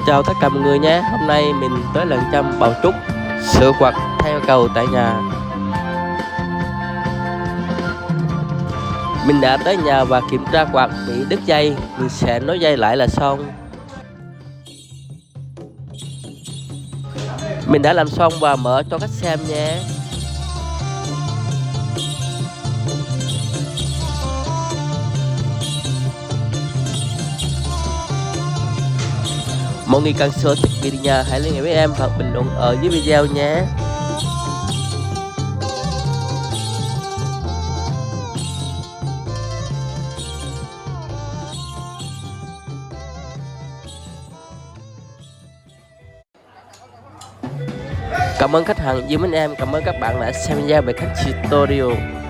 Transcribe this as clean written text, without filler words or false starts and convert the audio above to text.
Chào tất cả mọi người nhé. Hôm nay mình tới lần chăm Bảo Trúc sửa quạt theo cầu tại nhà. Mình đã tới nhà và kiểm tra quạt bị đứt dây. Mình sẽ nối dây lại là xong. Mình đã làm xong và mở cho khách xem nhé. Mọi người cần sửa thiết bị nhà hãy liên hệ với em hoặc bình luận ở dưới video nhé. Cảm ơn khách hàng yêu mến em. Cảm ơn các bạn đã xem video về cách tutorial.